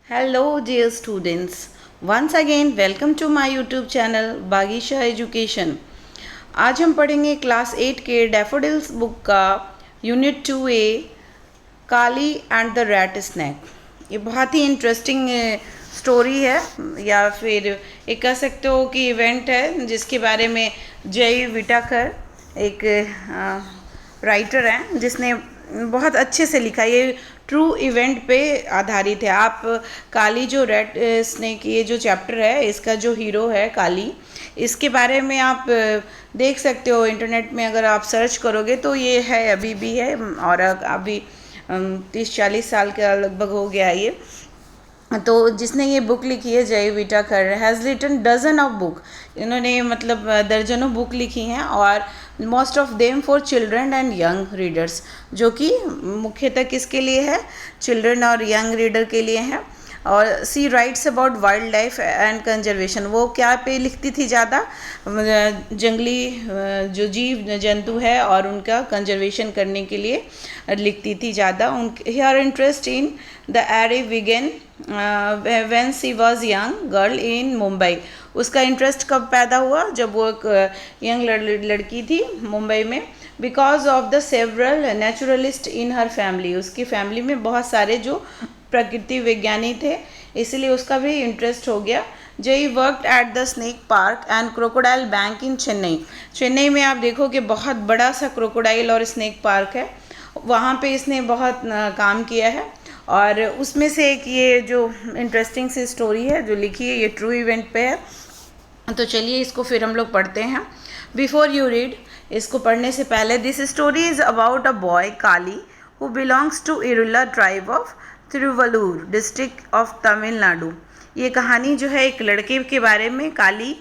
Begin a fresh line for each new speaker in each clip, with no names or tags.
Hello, dear students. Once again, welcome to my YouTube channel Bagisha education. आज हम पढ़ेंगे class 8 के डैफोडिल्स बुक का unit 2A Kali and the rat snake. ये बहुत ही इंटरेस्टिंग स्टोरी है या फिर एक कह सकते हो कि इवेंट है जिसके बारे में जय विटाकर एक राइटर हैं जिसने बहुत अच्छे से लिखा। ये ट्रू इवेंट पे आधारित है। आप काली जो रेड स्नेक ये जो चैप्टर है इसका जो हीरो है काली, इसके बारे में आप देख सकते हो इंटरनेट में। अगर आप सर्च करोगे तो ये है, अभी भी है और अभी 30-40 साल का लगभग हो गया ये। तो जिसने ये बुक लिखी है Zai Whitaker has written dozen of book. इन्होंने मतलब दर्जनों बुक लिखी हैं और most of them for children and young readers, जो कि मुख्यतः किसके लिए है, चिल्ड्रन और यंग रीडर के लिए है। और she writes about wild life and conservation. वो क्या पे लिखती थी ज़्यादा, जंगली जो जीव जंतु है और उनका कंजर्वेशन करने के लिए लिखती थी ज़्यादा। हर interest in the area began when she was young girl in Mumbai. उसका इंटरेस्ट कब पैदा हुआ, जब वो एक यंग लड़की थी मुंबई में। Because of the several naturalist in her family. उसकी फैमिली में बहुत सारे जो प्रकृति विज्ञानी थे, इसलिए उसका भी इंटरेस्ट हो गया। Jai worked at the snake park and crocodile bank in Chennai. Chennai में आप देखो कि बहुत बड़ा सा क्रोकोडाइल और स्नेक पार्क है, वहाँ पे इसने बहुत काम किया है। और उसमें से एक ये जो इंटरेस्टिंग सी स्टोरी है जो लिखी है, ये ट्रू इवेंट पे है। तो चलिए इसको फिर हम लोग पढ़ते हैं। बिफोर यू रीड, इसको पढ़ने से पहले, this story is about a boy Kali who belongs to Irula tribe of Tiruvallur district of Tamil Nadu. ये कहानी जो है एक लड़के के बारे में, काली,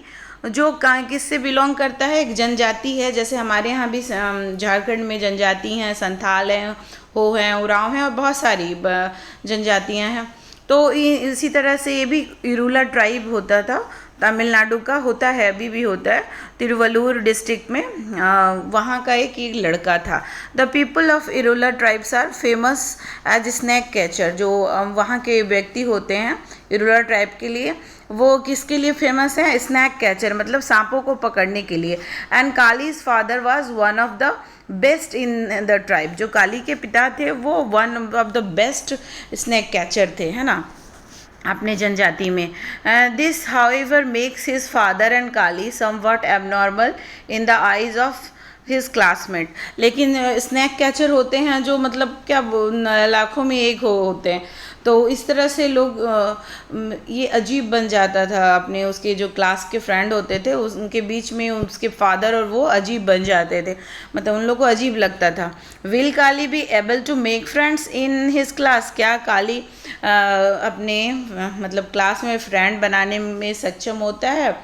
जो किससे बिलोंग करता है, एक जनजाति है। जैसे हमारे यहाँ भी झारखंड में जनजाति हैं, संथाल हैं, हो हैं, उरांव हैं और बहुत सारी जनजातियाँ हैं। तो इसी तरह से ये भी इरुला ट्राइब होता था, तमिलनाडु का होता है, अभी भी होता है, तिरुवल्लूर डिस्ट्रिक्ट में। वहाँ का एक लड़का था। The people of Irula tribes are famous as snake catcher. जो वहाँ के व्यक्ति होते हैं इरुला ट्राइब के लिए, वो किसके लिए फेमस है, स्नैक कैचर, मतलब सांपों को पकड़ने के लिए। And Kali's father was one of the best in the tribe. जो काली के पिता थे वो one of the best snake catcher थे, है ना, अपने जनजाति में। This however makes his father and Kali something abnormal in the eyes of his classmate. लेकिन स्नैक कैचर होते हैं जो मतलब क्या लाखों में एक होते हैं, तो इस तरह से लोग ये अजीब बन जाता था। अपने उसके जो क्लास के फ्रेंड होते थे उनके बीच में उसके फादर और वो अजीब बन जाते थे, मतलब उन लोगों को अजीब लगता था। Will Kali be able to make friends in his class. क्या काली अपने मतलब क्लास में फ्रेंड बनाने में सक्षम होता है।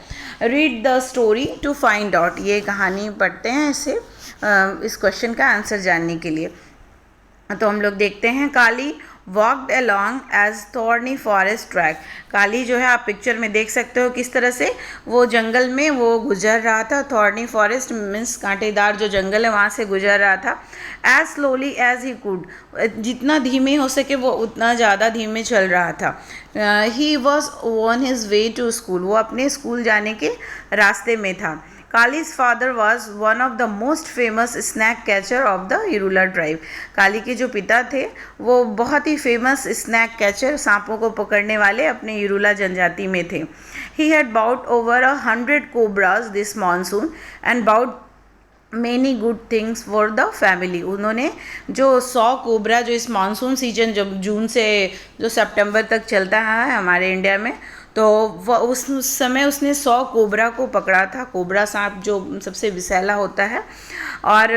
Read the story to find out. ये कहानी पढ़ते हैं इससे इस क्वेश्चन का आंसर जानने के लिए। तो हम लोग देखते हैं, Kali walked along edge thorny forest track. Kali जो है आप पिक्चर में देख सकते हो किस तरह से वो जंगल में वो गुजर रहा था। थॉर्नी फॉरेस्ट मीन्स कांटेदार जो जंगल है वहाँ से गुजर रहा था। As slowly as he could, जितना धीमे हो सके वो उतना ज़्यादा धीमे चल रहा था। He was on his way to school, वो अपने स्कूल जाने के रास्ते में था। Kali's father was one of the most famous snake catcher of the Irula tribe. Kali के जो पिता थे वो बहुत ही फेमस स्नैक कैचर, सांपों को पकड़ने वाले अपने इरुला जनजाति में थे। He had bought over 100 cobras this monsoon and bought many good things for the family। उन्होंने जो 100 कोबरा, जो इस मानसून सीजन जब जून से जो सितंबर तक चलता है हमारे इंडिया में, तो वह उस समय उसने 100 कोबरा को पकड़ा था। कोबरा सांप जो सबसे विषैला होता है, और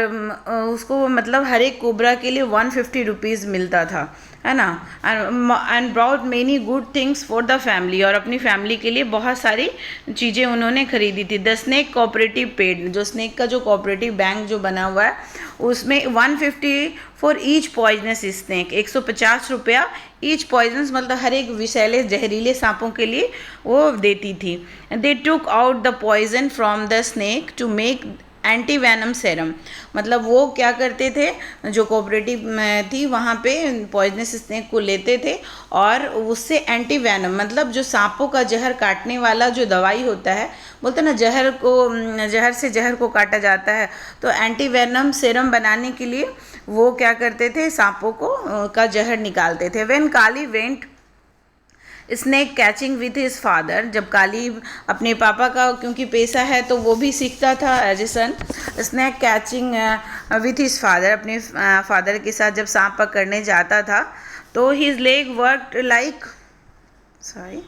उसको मतलब हर एक कोबरा के लिए 150 रुपीज़ मिलता था, है ना। And brought many good things for the family, और अपनी फैमिली के लिए बहुत सारी चीज़ें उन्होंने खरीदी थी। द स्नेक कोऑपरेटिव पेड, जो स्नेक का जो कोऑपरेटिव बैंक जो बना हुआ है उसमें 150 फॉर ईच पॉइजनस स्नेक, 150 रुपया ईच पॉइजनस, मतलब हर एक विषैले जहरीले सांपों के लिए वो देती थी। They took out the poison from the snake to make anti venom serum, मतलब वो क्या करते थे, जो कोऑपरेटिव थी वहाँ पे पॉइजनस स्नेक को लेते थे और उससे एंटी वैनम, मतलब जो सांपों का जहर काटने वाला जो दवाई होता है, बोलते ना जहर से जहर को काटा जाता है, तो एंटी वैनम सेरम बनाने के लिए वो क्या करते थे, सांपों को का जहर निकालते थे। When Kali went snake catching with his father, जब काली अपने पापा का क्योंकि पेशा है तो वो भी सीखता था as a son, snake catching with his father, अपने फादर के साथ जब सांप पकड़ने जाता था तो his leg work like sorry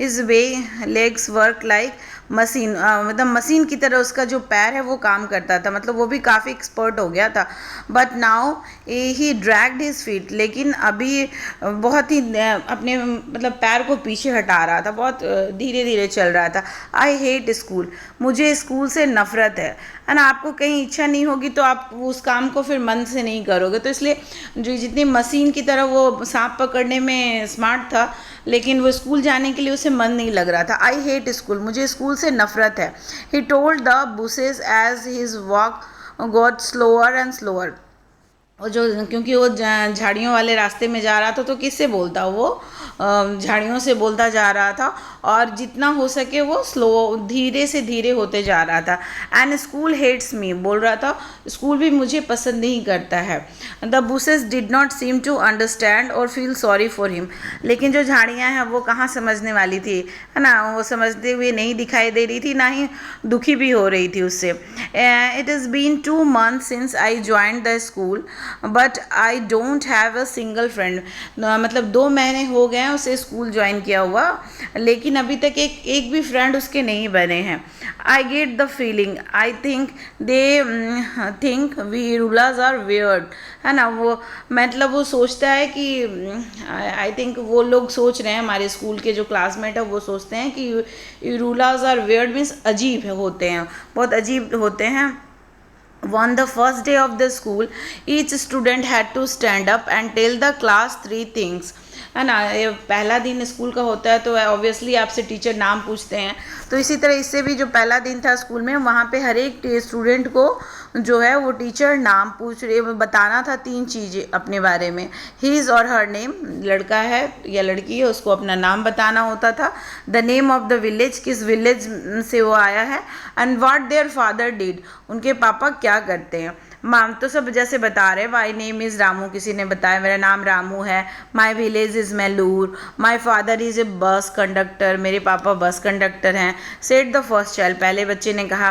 his way legs work like machine, मतलब मशीन की तरह उसका जो पैर है वो काम करता था, मतलब वो भी काफ़ी एक्सपर्ट हो गया था। But now he dragged his feet, लेकिन अभी बहुत ही अपने मतलब पैर को पीछे हटा रहा था, बहुत धीरे धीरे चल रहा था। आई हेट स्कूल, मुझे स्कूल से नफ़रत है ना। आपको कहीं इच्छा नहीं होगी तो आप उस काम को फिर मन से नहीं करोगे, तो इसलिए जो जितनी मशीन की तरह वो सांप पकड़ने में स्मार्ट था, लेकिन वो स्कूल जाने के लिए उसे मन नहीं लग रहा था। आई हेट स्कूल, मुझे स्कूल से नफरत है। He told the bushes as his walk got slower and slower, वो जो क्योंकि वो झाड़ियों वाले रास्ते में जा रहा था तो किससे बोलता, वो झाड़ियों से बोलता जा रहा था और जितना हो सके वो स्लो धीरे से धीरे होते जा रहा था। एंड स्कूल हेट्स मी, बोल रहा था स्कूल भी मुझे पसंद नहीं करता है। The bushes did not seem to understand or feel sorry for him, लेकिन जो झाड़ियाँ हैं वो कहाँ समझने वाली थी, है ना, वो समझते हुए नहीं दिखाई दे रही थी, ना ही दुखी भी हो रही थी उससे। It is been 2 months since I join the school but I don't have a single friend, मतलब 2 महीने हो गए हैं उसे स्कूल ज्वाइन किया हुआ, लेकिन अभी तक एक भी फ्रेंड उसके नहीं बने हैं। I get the feeling I think they think we Irulas are weird, है ना, वो मतलब वो सोचता है कि आई थिंक वो लोग सोच रहे हैं, हमारे स्कूल के जो क्लासमेट है वो सोचते हैं कि रूलर्स आर वियर्ड मीन्स अजीब होते हैं, बहुत अजीब होते हैं। On the first day of the school, each student had to stand up and tell the class 3 things, है ना। ये पहला दिन स्कूल का होता है तो ऑब्वियसली आपसे टीचर नाम पूछते हैं, तो इसी तरह इससे भी जो पहला दिन था स्कूल में, वहाँ पे हर एक स्टूडेंट को जो है वो टीचर नाम पूछ रहे, बताना था 3 चीज़ें अपने बारे में। हीज और हर नेम, लड़का है या लड़की है उसको अपना नाम बताना होता था। The name of the village, किस विलेज से वो आया है। And what their father did, उनके पापा क्या करते हैं। माम तो सब जैसे बता रहे, माई नेम इज़ रामू, किसी ने बताया मेरा नाम रामू है। My village is Mailur. My father is a bus conductor, मेरे पापा बस कंडक्टर हैं। सेड द फर्स्ट चाइल्ड, पहले बच्चे ने कहा।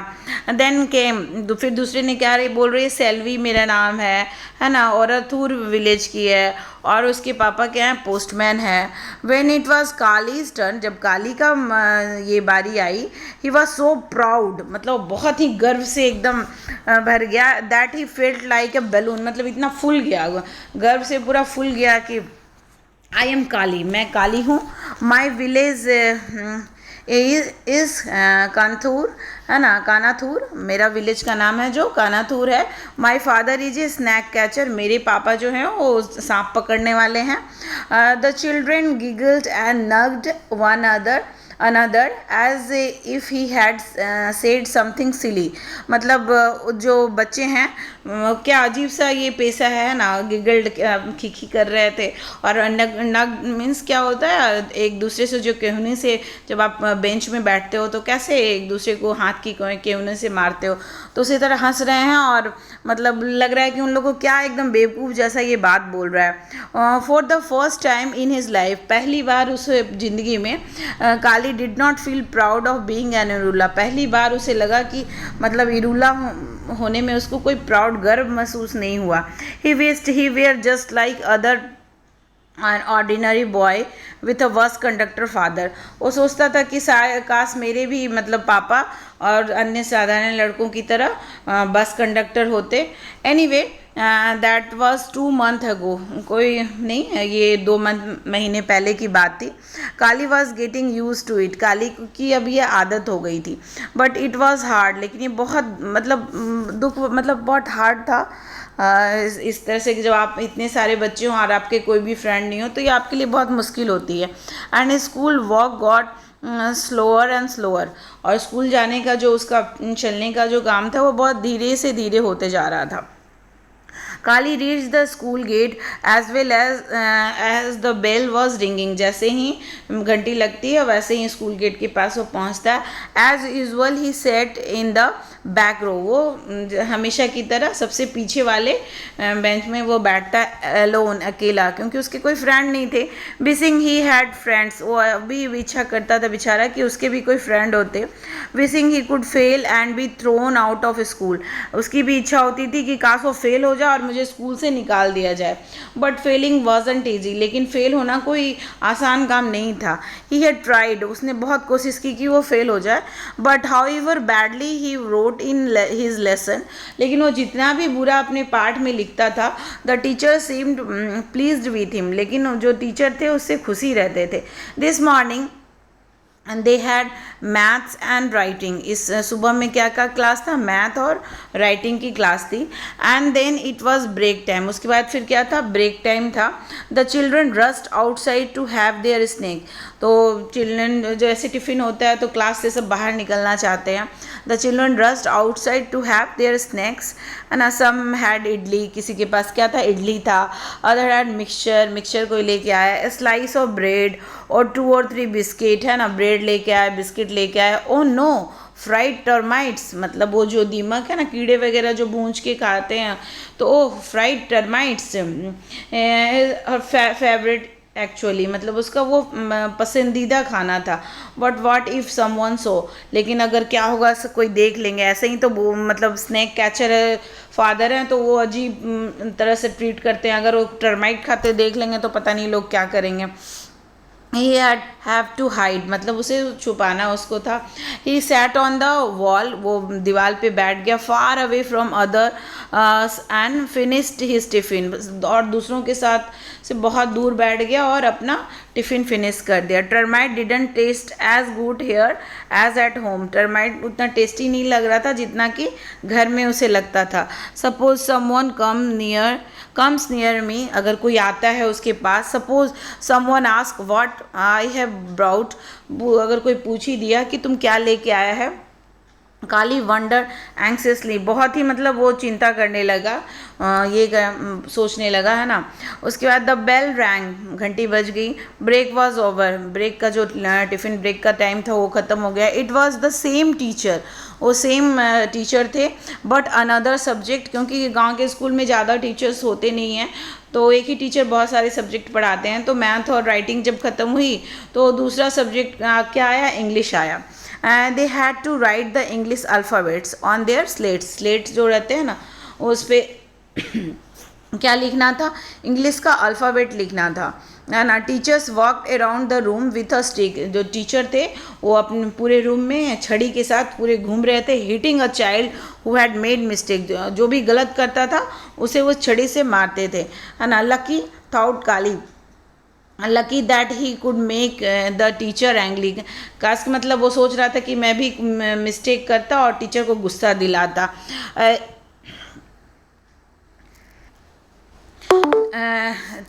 देन केम, फिर दूसरे ने क्या बोल रही है, सेल्वी मेरा नाम है ना, और अथूर विलेज की है, और उसके पापा क्या हैं, पोस्टमैन है। When it was kalij turn, जब काली का ये बारी आई, ही वाज सो प्राउड, मतलब बहुत ही गर्व से एकदम भर गया। That he felt like a balloon, मतलब इतना फूल गया, गर्व से पूरा फूल गया कि आई एम काली, मैं काली हूँ। माई विलेज इज़ कानथूर, है ना, कानाथूर, मेरा विलेज का नाम है जो कानाथूर है। My father is a snake catcher, मेरे पापा जो हैं वो सांप पकड़ने वाले हैं। The children giggled and nudged one another as if he had said something silly, मतलब जो बच्चे हैं क्या अजीब सा ये पेशा है ना, गिगल्ड खिखी कर रहे थे। और नग मीन्स क्या होता है, एक दूसरे से जो केहूने से, जब आप बेंच में बैठते हो तो कैसे एक दूसरे को हाथ की केहूने से मारते हो, तो उसी तरह हंस रहे हैं और मतलब लग रहा है कि उन लोगों को क्या एकदम बेवकूफ़ जैसा ये बात बोल रहा है। For the first time in his life, पहली बार उस ज़िंदगी में Kali did not feel proud of being an Irula, पहली बार उसे लगा कि मतलब इरूला होने में उसको कोई प्राउड गर्व महसूस नहीं हुआ। He were just like other ordinary boy with a bus conductor father, वो सोचता था कि काश मेरे भी मतलब पापा और अन्य साधारण लड़कों की तरह बस कंडक्टर होते। Anyway that was 2 months ago, कोई नहीं, ये 2 महीने पहले की बात थी। Kali was getting used to it, Kali की अब ये आदत हो गई थी। बट इट वॉज हार्ड, लेकिन ये बहुत मतलब दुख, मतलब बहुत हार्ड था। इस तरह से कि जब आप इतने सारे बच्चे हों और आपके कोई भी फ्रेंड नहीं हो तो ये आपके लिए बहुत मुश्किल होती है। And school walk got slower and slower, और स्कूल जाने का जो उसका चलने का जो काम था वो बहुत धीरे से धीरे होते जा रहा था. काली reached the school gate as well as the bell was ringing. जैसे ही घंटी लगती है वैसे ही स्कूल गेट के पास वो पहुंचता है. As usual he sat in the back row, वो हमेशा की तरह सबसे पीछे वाले बेंच में वो बैठता है अलोन, अकेला, क्योंकि उसके कोई फ्रेंड नहीं थे. विशिंग ही हैड फ्रेंड्स, वो अभी इच्छा करता था बेचारा कि उसके भी कोई फ्रेंड होते. Wishing he could fail and be thrown out of school, उसकी भी इच्छा होती थी कि काश वो फेल हो जाए और मुझे स्कूल से निकाल दिया जाए. बट फेलिंग वॉजंट ईजी, लेकिन फेल होना कोई आसान काम नहीं था. ही हैड ट्राइड, उसने बहुत कोशिश की कि वो फेल हो जाए. But how ever badly he wrote in his lesson, लेकिन वो जितना भी बुरा अपने पाठ में लिखता था, the teacher seemed pleased with him, लेकिन जो टीचर थे उससे खुशी रहते थे. This morning and they had maths and writing, इस सुबह में क्या क्या क्लास था, मैथ और राइटिंग की क्लास थी. And then it was break time, उसके बाद फिर क्या था, ब्रेक टाइम था. The children rushed outside to have their snack, तो चिल्ड्रन जैसे टिफ़िन होता है तो क्लास से सब बाहर निकलना चाहते हैं. The children rushed outside to have their snacks, है ना. सम हैड इडली, किसी के पास क्या था, इडली था. अदर हैड मिक्सचर, मिक्सचर कोई लेके आया. स्लाइस ऑफ ब्रेड और 2 और 3 बिस्किट, है ना. ब्रेड लेके आया, बिस्किट लेके आया. ओ नो, फ्राइड टर्माइट्स, मतलब वो जो दीमक है ना, कीड़े वगैरह जो भूंज के खाते हैं, तो ओ फ्राइड टर्माइट्स फेवरेट एक्चुअली, मतलब उसका वो पसंदीदा खाना था. But what if someone so, लेकिन अगर क्या होगा, कोई देख लेंगे. ऐसे ही तो वो मतलब स्नैक कैचर है, फादर हैं, तो वो अजीब तरह से ट्रीट करते हैं. अगर वो टर्माइट खाते देख लेंगे तो पता नहीं लोग क्या करेंगे. ही हैव टू हाइड, मतलब उसे छुपाना उसको था. He sat on the wall, वो दीवार पे बैठ गया. Far away from other and finished his tiffin, और दूसरों के साथ से बहुत दूर बैठ गया और अपना टिफ़िन फिनिश कर दिया. Termite didn't taste as good here as at home, termite उतना टेस्टी नहीं लग रहा था जितना कि घर में उसे लगता था. Suppose someone comes near me, अगर कोई आता है उसके पास. Suppose someone ask what I have brought, अगर कोई पूछ ही दिया कि तुम क्या लेके आया है. काली वंडर एंक्सियसली, बहुत ही मतलब वो चिंता करने लगा, सोचने लगा, है ना. उसके बाद द बेल रैंग, घंटी बज गई. ब्रेक वॉज ओवर, ब्रेक का जो टिफ़िन ब्रेक का टाइम था वो ख़त्म हो गया. It was the same teacher, वो सेम टीचर थे, बट अनदर सब्जेक्ट, क्योंकि गांव के स्कूल में ज़्यादा टीचर्स होते नहीं हैं, तो एक ही टीचर बहुत सारे सब्जेक्ट पढ़ाते हैं. तो मैथ और राइटिंग जब ख़त्म हुई तो दूसरा सब्जेक्ट क्या आया, इंग्लिश आया. They had to write the English alphabets on their slates जो रहते हैं ना, उस पर क्या लिखना था, इंग्लिश का अल्फ़ाबेट लिखना था, है ना. Teachers walked around the room with a stick, जो टीचर थे वो अपने पूरे रूम में छड़ी के साथ पूरे घूम रहे थे. Hitting a child who had made mistake, जो भी गलत करता था उसे वो छड़ी से मारते थे, है ना. Lucky thought Kali, lucky that he could make the teacher angry, काश मतलब वो सोच रहा था कि मैं भी मिस्टेक करता और टीचर को गुस्सा दिलाता.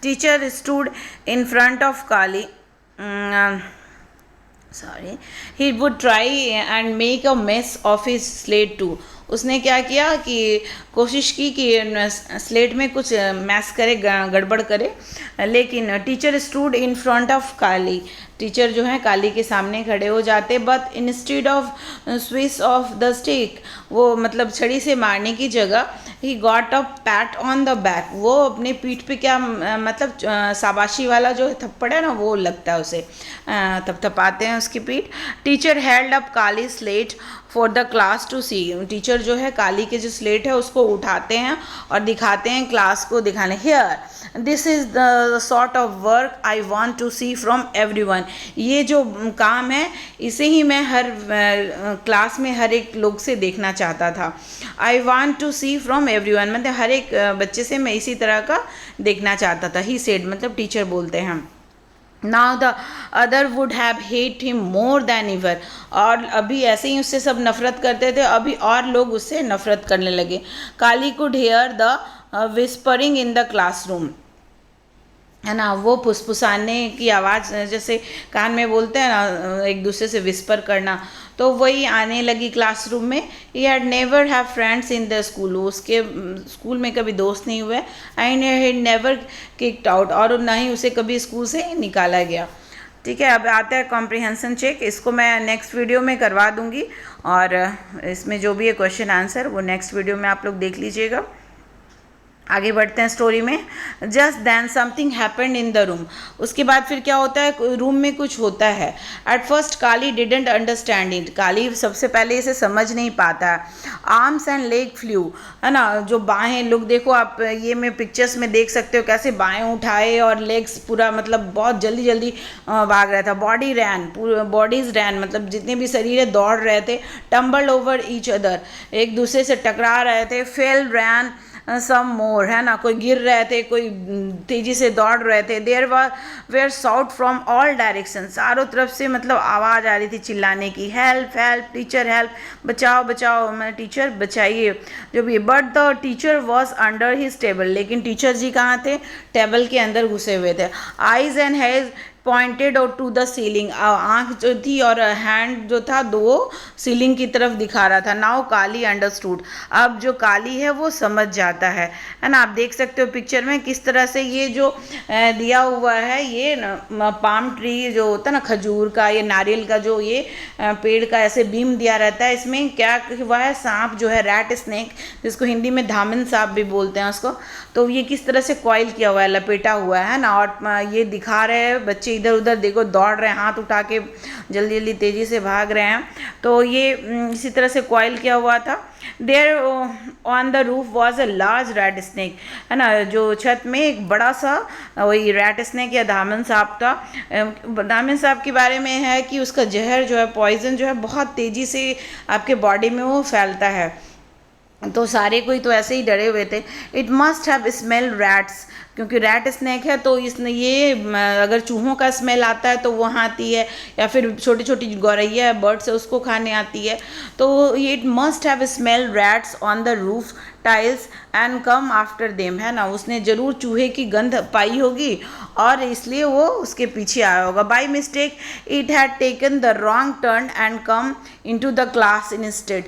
Teacher stood in front of Kali, sorry, he would try and make a mess of his slate too, उसने क्या किया कि कोशिश की कि स्लेट में कुछ मैस करे, गड़बड़ करे. लेकिन teacher stood in front of Kali, teacher जो है काली के सामने खड़े हो जाते. But instead off switch off the stick, वो मतलब छड़ी से मारने की जगह he got a PAT on the back, वो अपने पीठ पे क्या मतलब शाबाशी वाला जो थप्पड़ है ना वो लगता है उसे, थपथपाते हैं उसकी पीठ. Teacher held up Kali slate for the class to see, teacher जो है काली के जो स्लेट है उसको उठाते हैं और दिखाते हैं क्लास को, दिखाने. Here this is the sort of work I want to see from everyone, ये जो काम है इसे ही मैं हर क्लास में हर एक लोग से देखना चाहता था. I want to see from everyone, मतलब हर एक बच्चे से मैं इसी तरह का देखना चाहता था. ही सेड, मतलब टीचर बोलते हैं. Now the other would have hate him more than ever, और अभी ऐसे ही उससे सब नफ़रत करते थे, अभी और लोग उससे नफ़रत करने लगे. Kali could hear the whispering in the classroom, है ना, वो फुसफुसाने की आवाज़, जैसे कान में बोलते हैं ना एक दूसरे से विस्पर करना, तो वही आने लगी क्लासरूम में। He had never have friends in the school, उसके स्कूल में कभी दोस्त नहीं हुए। And he never kicked out, और ना ही उसे कभी स्कूल से निकाला गया। ठीक है, अब आता है कॉम्प्रिहेंशन चेक। इसको मैं नेक्स्ट वीडियो में करवा दूंगी, और इसमें जो भी है क्वेश्चन आंसर वो नेक्स्ट वीडियो में आप लोग देख लीजिएगा। आगे बढ़ते हैं स्टोरी में। Just then something happened in the room. उसके बाद फिर क्या होता है, रूम में कुछ होता है। At first Kali didn't understand it, Kali सबसे पहले इसे समझ नहीं पाता। आर्म्स एंड लेग फ्लू, है ना, जो बाहें, लोग देखो आप, ये मैं पिक्चर्स में देख सकते हो कैसे बाएं उठाए और लेग्स पूरा मतलब बहुत जल्दी जल्दी भाग रहा था। बॉडी रैन, बॉडीज रैन मतलब जितने भी शरीर है दौड़ रहे थे। टम्बल्ड ओवर ईच अदर, एक दूसरे से टकरा रहे थे। फेल रैन सम मोर, है ना, कोई गिर रहे थे, कोई तेजी से दौड़ रहे थे। There were shout from all direction, चारों तरफ से मतलब आवाज़ आ रही थी चिल्लाने की। हेल्प हेल्प टीचर हेल्प, बचाओ बचाओ, मैं टीचर बचाइए, जो भी। But the teacher was under his table, लेकिन टीचर जी कहाँ थे, टेबल के अंदर घुसे हुए थे। Eyes and heads pointed out to the ceiling, आँख जो थी और हैंड जो था दो सीलिंग की तरफ दिखा रहा था। नाउ काली अंडरस्टूड, अब जो काली है वो समझ जाता है ना। आप देख सकते हो पिक्चर में किस तरह से ये जो दिया हुआ है, ये पाम ट्री जो होता है ना, खजूर का, ये नारियल का जो ये पेड़ का ऐसे बीम दिया रहता है। इसमें क्या हुआ है, सांप जो है, रैट स्नेक, जिसको हिंदी में धामिन सांप भी बोलते हैं उसको, तो ये किस तरह से कॉइल किया हुआ है, लपेटा हुआ है ना। और ये दिखा रहे हैं बच्चे, इधर उधर देखो दौड़ रहे हैं, हाथ उठा के जल्दी जल्दी तेजी से भाग रहे हैं। तो ये इसी तरह से कॉइल किया हुआ था। There on the roof was a large rat snake, है ना, जो छत में एक बड़ा सा वही रैट स्नेक या दामन सांप था। दामन सांप के बारे में है कि उसका जहर जो है, पॉइजन जो है, बहुत तेज़ी से आपके बॉडी में वो फैलता है। तो सारे कोई तो ऐसे ही डरे हुए थे। It must have smell rats, क्योंकि रैट स्नैक है तो इसने ये अगर चूहों का स्मेल आता है तो वहाँ आती है, या फिर छोटी छोटी गौरैया है, बर्ड्स है, उसको खाने आती है। तो it must have smell rats on the roof tiles and come after them, है ना, उसने ज़रूर चूहे की गंध पाई होगी और इसलिए वो उसके पीछे आया होगा। By mistake it had taken the wrong turn and come into the class instead,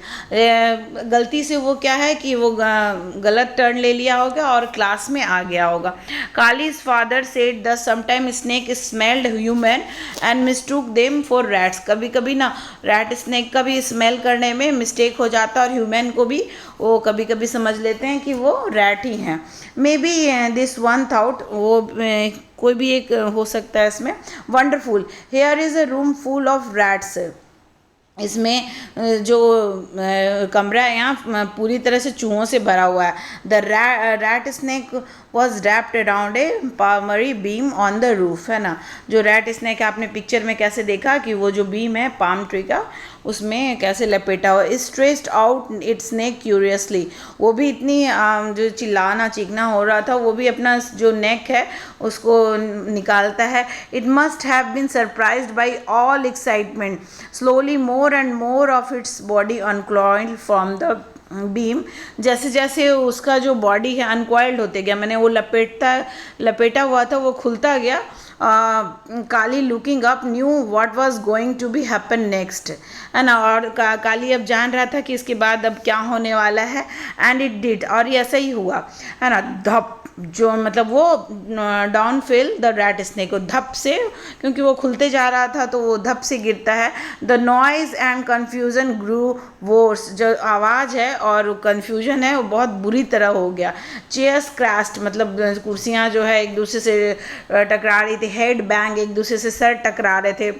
गलती से वो क्या है कि वो गलत टर्न ले लिया होगा और क्लास में आ गया होगा। Kali's father said the sometime snake smelled human and mistook them for rats, कभी कभी ना रैट स्नेक का भी स्मेल करने में मिस्टेक हो जाता है और ह्यूमन को भी वो कभी कभी समझ लेते हैं कि वो रैट ही हैं। May be this one thought, वो कोई भी एक हो सकता है इसमें। Wonderful, here is a room full of rats, इसमें जो कमरा है यहाँ पूरी तरह से चूहों से भरा हुआ है। The rat snake was wrapped around a palmyra beam on the roof, है ना, जो रैट स्नेक आपने पिक्चर में कैसे देखा कि वो जो बीम है पाम ट्री का, उसमें कैसे लपेटा हुआ। Stressed out it snake curiously, वो भी इतनी जो चिल्लाना चीखना हो रहा था, वो भी अपना जो नेक है उसको निकालता है। It must have been surprised by all excitement, slowly more and more of its body uncoiled from the beam, जैसे जैसे उसका जो बॉडी है अनकॉइल्ड होते गया, मैंने वो लपेटा हुआ था वो खुलता गया। Kali looking up knew what was going to be happen next, है ना, और काली अब जान रहा था कि इसके बाद अब क्या होने वाला है। एंड इट डिड, और ये ऐसा ही हुआ, है ना। धप, जो मतलब वो down fail the rat snake, को धप से, क्योंकि वो खुलते जा रहा था तो वो धप से गिरता है। The noise and confusion grew worse, जो आवाज़ है और कन्फ्यूजन है वो बहुत बुरी तरह हो गया। चेयर्स क्रैश्ड, मतलब कुर्सियाँ जो है एक दूसरे से टकरा रही थी। हेड बैंग, एक दूसरे से सर टकरा रहे थे,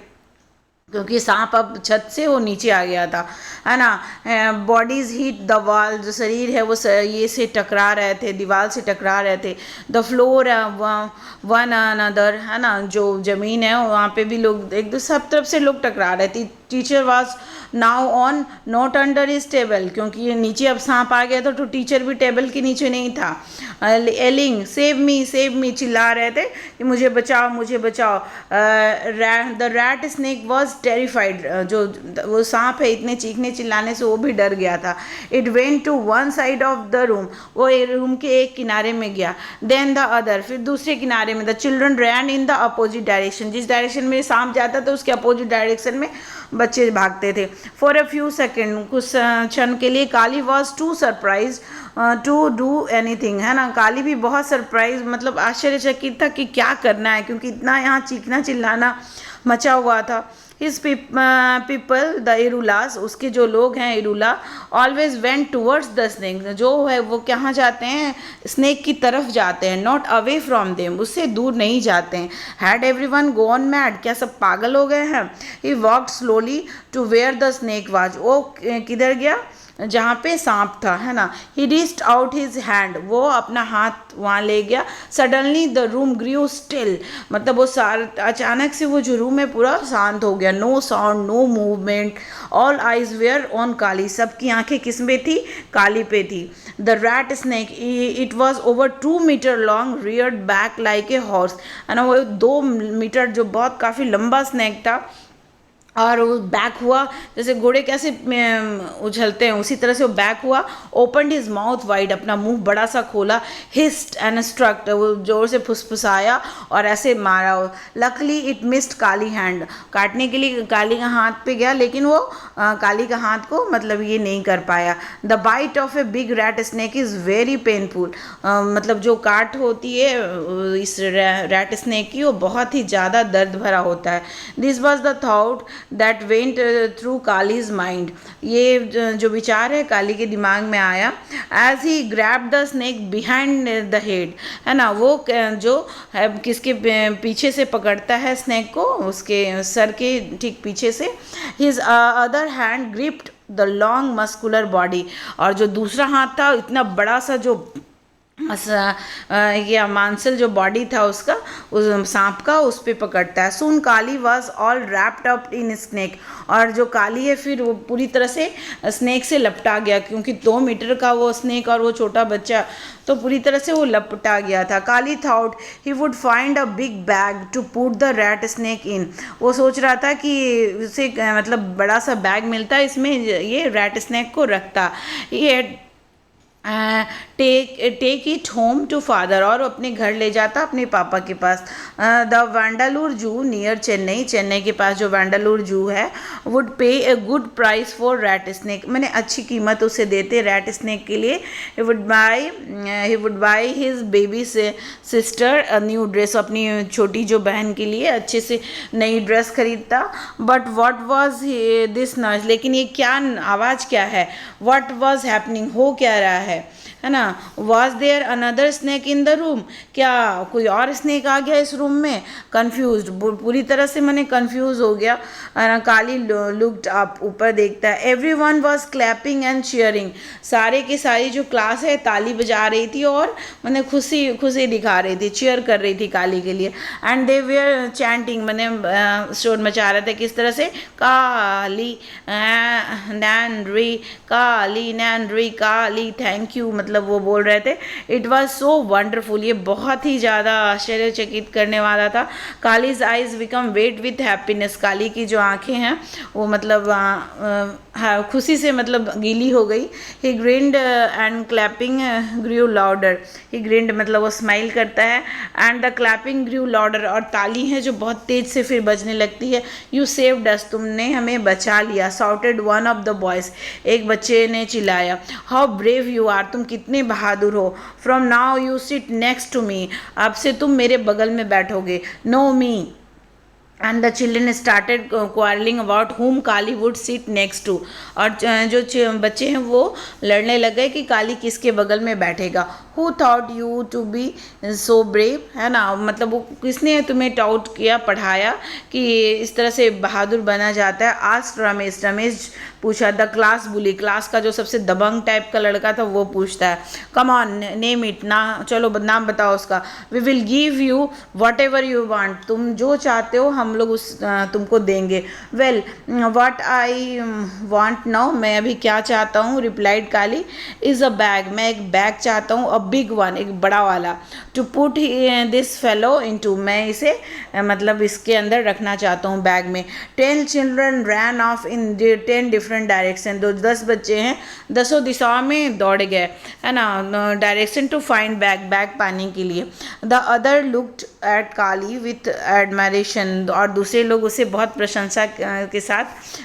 क्योंकि सांप अब छत से वो नीचे आ गया था, है ना। बॉडीज हीट द वॉल, जो शरीर है वो ये से टकरा रहे थे, दीवार से टकरा रहे थे। द फ्लोर वन अनदर, है ना, जो ज़मीन है वहाँ पे भी लोग एक दूसरे सब तरफ से लोग टकरा रहे थे। Teacher was now on not under his table, क्योंकि ये नीचे अब सांप आ गया था तो टीचर भी टेबल के नीचे नहीं था। एलिंग सेव मी चिल्ला रहे थे कि मुझे बचाओ मुझे बचाओ। The rat snake was terrified, जो वो सांप है इतने चीखने चिल्लाने से वो भी डर गया था। It went to one side of the room, वो रूम के एक किनारे में गया। देन द अदर, फिर दूसरे किनारे में। The children ran in the opposite direction, जिस डायरेक्शन में सांप जाता था उसके अपोजिट डायरेक्शन में बच्चे भागते थे। फॉर अ फ्यू सेकेंड, कुछ क्षण के लिए Kali was to surprise to do anything, है ना। काली भी बहुत सरप्राइज मतलब आश्चर्यचकित था कि क्या करना है, क्योंकि इतना यहाँ चीखना चिल्लाना मचा हुआ था। हिज पीपल द इरूलास, उसके जो लोग हैं Irula, always went towards the snake, जो है वो कहाँ जाते हैं, स्नेक की तरफ जाते हैं। नॉट अवे फ्रॉम देम, उससे दूर नहीं जाते हैं। हैड एवरीवन गॉन मैड, क्या सब पागल हो गए हैं। He walked slowly to where the snake was, वो किधर गया, जहाँ पे सांप था, है ना। He reached out his hand, वो अपना हाथ वहाँ ले गया। Suddenly the room grew still, मतलब वो अचानक से वो जो रूम है पूरा शांत हो गया। No sound no movement, all eyes were on Kali, सबकी आंखें किस में थी, काली पे थी। The rat snake it was over 2 metres long, reared back like a horse, है ना। वो 2 मीटर जो बहुत काफ़ी लंबा स्नेक था, और वो बैक हुआ जैसे घोड़े कैसे उछलते हैं उसी तरह से वो बैक हुआ। ओपनड हिज माउथ वाइड, अपना मुंह बड़ा सा खोला। हिस्ट एंड स्ट्रक, वो जोर से फुसफुसाया और ऐसे मारा। Luckily it missed Kali hand, काटने के लिए काली का हाथ पे गया, लेकिन वो काली का हाथ को मतलब ये नहीं कर पाया। The bite of a big rat snake is very painful, मतलब जो काट होती है इस रैट स्नेक की वो बहुत ही ज़्यादा दर्द भरा होता है। This was the thought that went through Kali's mind, ये जो विचार है काली के दिमाग में आया। As he grab the snake behind the head, है ना, वो जो है किसके पीछे से पकड़ता है स्नेक को, उसके सर के ठीक पीछे से। His other hand gripped the long muscular body, और जो दूसरा हाथ था इतना बड़ा सा जो ये मांसल जो बॉडी था उसका, उस सांप का, उस पे पकड़ता है। Soon Kali was all wrapped up in snake, और जो काली है फिर वो पूरी तरह से स्नेक से लपटा गया, क्योंकि 2 मीटर का वो स्नेक और वो छोटा बच्चा, तो पूरी तरह से वो लपटा गया था। Kali thought he would find a big bag to put the rat snake in, वो सोच रहा था कि उसे मतलब बड़ा सा बैग मिलता है, इसमें ये रैट स्नेक को रखता। ये take it home to father, और अपने घर ले जाता अपने पापा के पास। द वैंडालूर जू नियर चेन्नई, चेन्नई के पास जो वैंडालूर जू है, वुड पे a good price for rat snake, मैंने अच्छी कीमत उसे देते रैट स्नेक के लिए। He would buy his baby sister a new dress, अपनी छोटी जो बहन के लिए अच्छे से नई ड्रेस खरीदता। But what was this noise, लेकिन ये क्या आवाज़ क्या है, वॉट वॉज हैपनिंग, हो क्या रहा है ना। Was there another snake in the room, क्या कोई और स्नेक आ गया इस रूम में। कन्फ्यूज, पूरी तरह से मैंने कन्फ्यूज हो गया। काली लुक्ड अप, ऊपर देखता है। Every one was clapping and cheering, सारे की सारी जो क्लास है ताली बजा रही थी और मैंने खुशी दिखा रही थी, चीयर कर रही थी काली के लिए। एंड दे वेयर चैंटिंग, मैंने शोर मचा रहे थे किस तरह से, काली नैनरी, काली नैनरी, काली थैंक यू, मतलब वो बोल रहे थे। इट वॉज सो वंडरफुल, ये बहुत ही ज़्यादा आश्चर्यचकित करने वाला था। Kali's eyes become wet with happiness, Kali की जो आंखें हैं वो मतलब खुशी से मतलब गीली हो गई। He grinned and clapping grew louder, he grinned मतलब वो स्माइल करता है, and the clapping grew louder, और ताली है जो बहुत तेज से फिर बजने लगती है। यू सेव्ड अस, तुमने हमें बचा लिया। Shouted one of the boys, एक बच्चे ने चिल्लाया। हाउ ब्रेव यू आर, तुम कितने बहादुर हो। From now you sit next to me, अब से तुम मेरे बगल में बैठोगे। No me, and the children started quarrelling about whom Kali would sit next to, और जो बच्चे हैं वो लड़ने लग गए कि काली किसके बगल में बैठेगा। Who thought you to be so brave, है ना, मतलब वो किसने तुम्हें टाउट किया, पढ़ाया कि इस तरह से बहादुर बना जाता है। आस्क्ड रमेश, रमेश पूछा। द क्लास बुली, क्लास का जो सबसे दबंग टाइप का लड़का था वो पूछता है। कम ऑन नेम इट, ना चलो नाम बताओ उसका। We will give you what ever you want, तुम जो चाहते हो हम लोग उस तुमको देंगे। Well what I want now, मैं अभी क्या चाहता हूँ, replied Kali, is a bag, मैं एक बैग चाहता हूँ, अ बिग वन, एक बड़ा वाला, to put this fellow into, मैं इसे मतलब इसके अंदर रखना चाहता हूँ बैग में। 10 children ran off in 10 different direction, 10 बच्चे हैं 10 दिशाओं में दौड़ गए, है ना, direction to find bag, bag पाने के लिए। The other looked at Kali with admiration, और दूसरे लोग उसे बहुत प्रशंसा के साथ,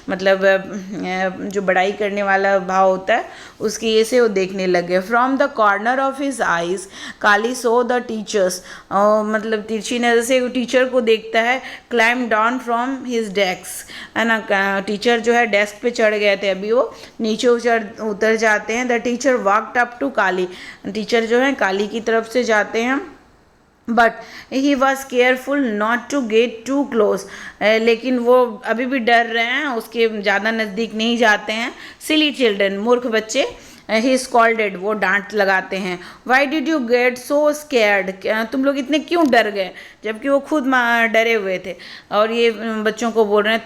मतलब जो बड़ाई करने वाला भाव होता है उसकी ये से वो देखने लगे। From the corner of his eyes Kali so the teachers, मतलब तिरछी नजर से टीचर को देखता है। Climb down from his desk, है ना, टीचर जो है डेस्क पे चढ़ गए थे, अभी वो नीचे उतर जाते हैं। The teacher walked up to Kali, teacher जो है काली की तरफ से जाते हैं। But he was careful not to get too close, लेकिन वो अभी भी डर रहे हैं, उसके ज़्यादा नज़दीक नहीं जाते हैं। सिली चिल्ड्रन, मूर्ख बच्चे, ही स्कॉल्डेड, वो डांट लगाते हैं। Why did you get so scared, तुम लोग इतने क्यों डर गए, जबकि वो खुद डरे हुए थे। और ये बच्चों को बोल रहे हैं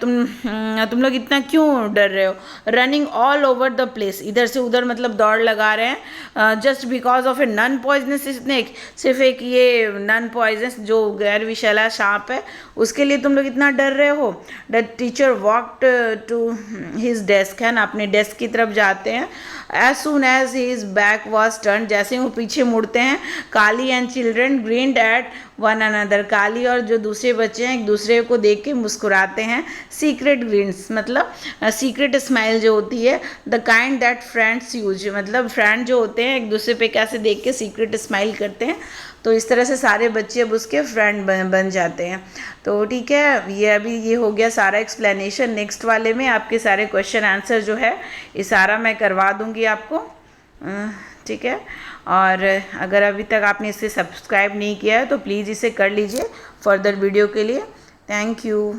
तुम लोग इतना क्यों डर रहे हो। Running all over the place, इधर से उधर मतलब दौड़ लगा रहे हैं। Just because of a non poisonous snake, सिर्फ एक ये नन पॉइजनस जो गैर विषैला सांप है उसके लिए तुम लोग इतना डर रहे हो। The teacher walked to his desk, है ना, अपने डेस्क की तरफ जाते हैं। As soon as his back was turn, जैसे ही वो पीछे मुड़ते हैं, Kali and children grinned at one another, Kali और जो दूसरे बच्चे हैं एक दूसरे को देख के मुस्कुराते हैं। सीक्रेट ग्रीन्स मतलब सीक्रेट स्माइल जो होती है, the kind that friends use, मतलब फ्रेंड जो होते हैं एक दूसरे पे कैसे देख के सीक्रेट स्माइल करते हैं। तो इस तरह से सारे बच्चे अब उसके फ्रेंड बन जाते हैं। तो ठीक है, ये अभी ये हो गया सारा एक्सप्लेनेशन। नेक्स्ट वाले में आपके सारे क्वेश्चन आंसर जो है ये सारा मैं करवा दूँगी आपको, ठीक है। और अगर अभी तक आपने इसे सब्सक्राइब नहीं किया है तो प्लीज़ इसे कर लीजिए फर्दर वीडियो के लिए। Thank you.